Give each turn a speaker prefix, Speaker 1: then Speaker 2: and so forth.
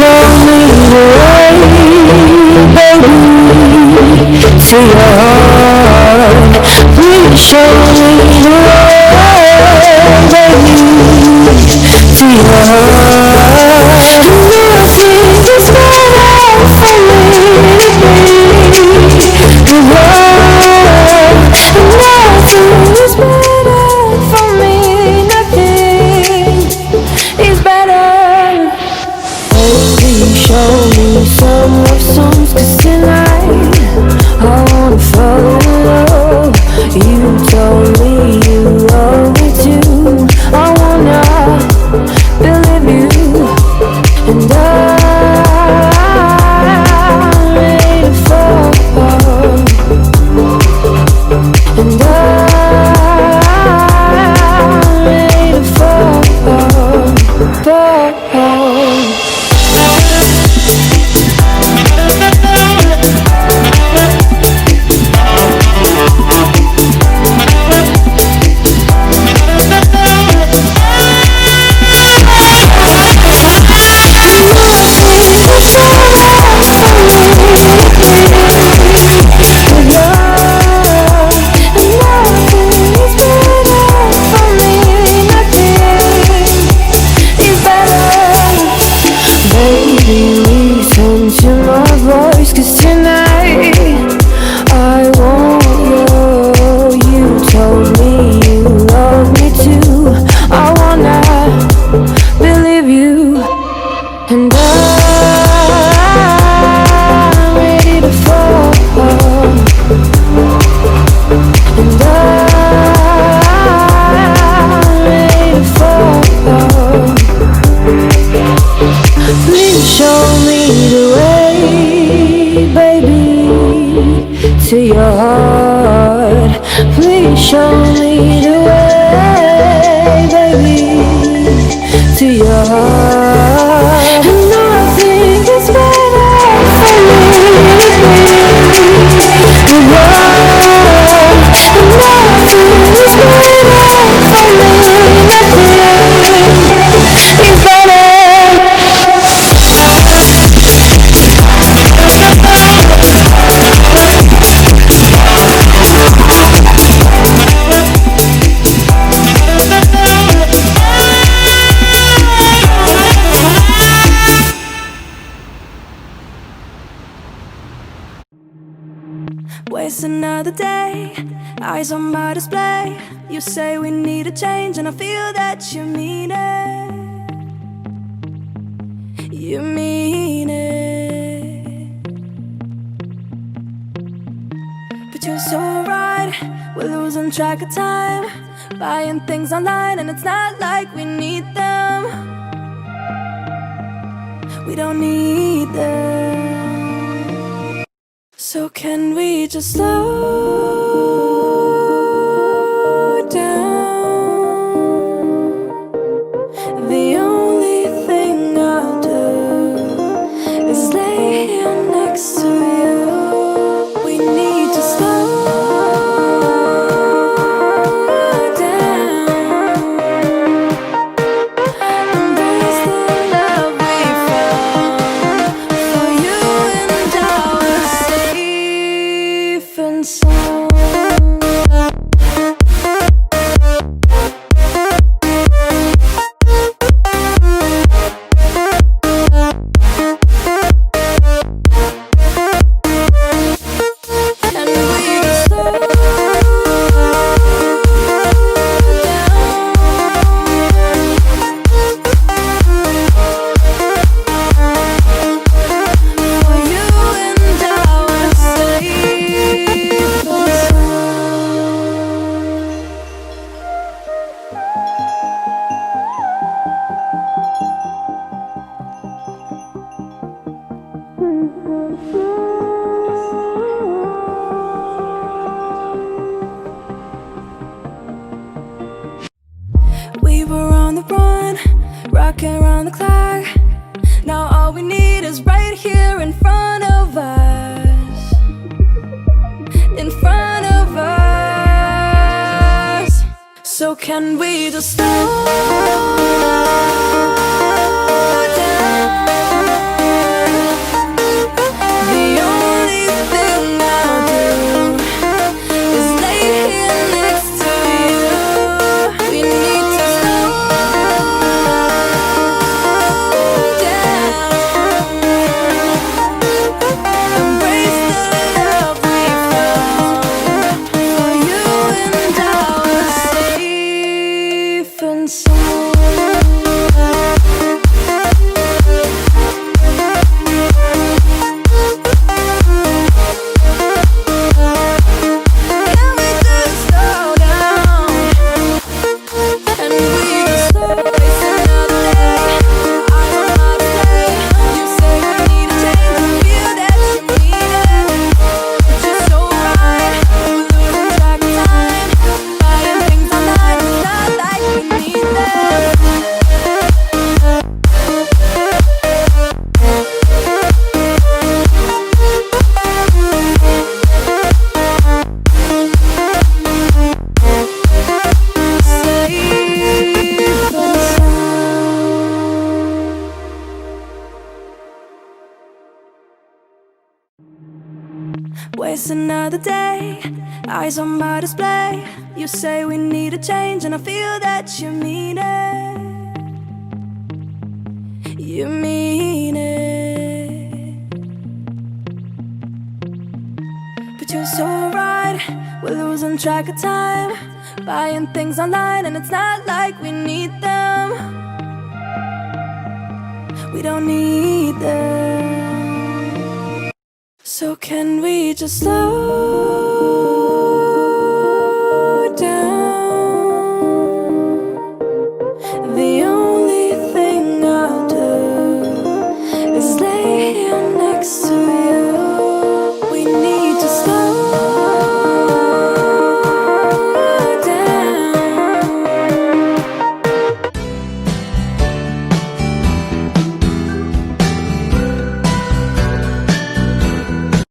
Speaker 1: show me the way, baby, to your heart. Please show me the way, baby, to your heart. Nothing is better for me the world. Nothing is better for me. Nothing is better. Baby, show me some love songs, 'cause tonight I wanna fall in love. You told me you love me too. I wanna believe you, and I'm ready to fall, and I'm ready to fall. To your heart, please show me the way, baby, to your heart. Nothing is better for me, the world. Nothing is better for me, nothing is better.
Speaker 2: Waste another day, eyes on my display. You say we need a change, and I feel that you mean it. You mean it. But you're so right, we're losing track of time, buying things online, and it's not like we need them. We don't need them. So can we just slow down? The only thing I'll do is lay here next to you. We need to slow down. Embrace the love we found. For you and I were safe and sound. And we just slow down. For you and I were safe and we were on the run, rocking around the clock. Now all we need is right here in front of us. In front of us. So can we just slow down? waste another day, eyes on my display. You say we need a change, and I feel that you mean it. You mean it. But you're so right, we're losing track of time, buying things online, and it's not like we need them. We don't need them. So can we just slow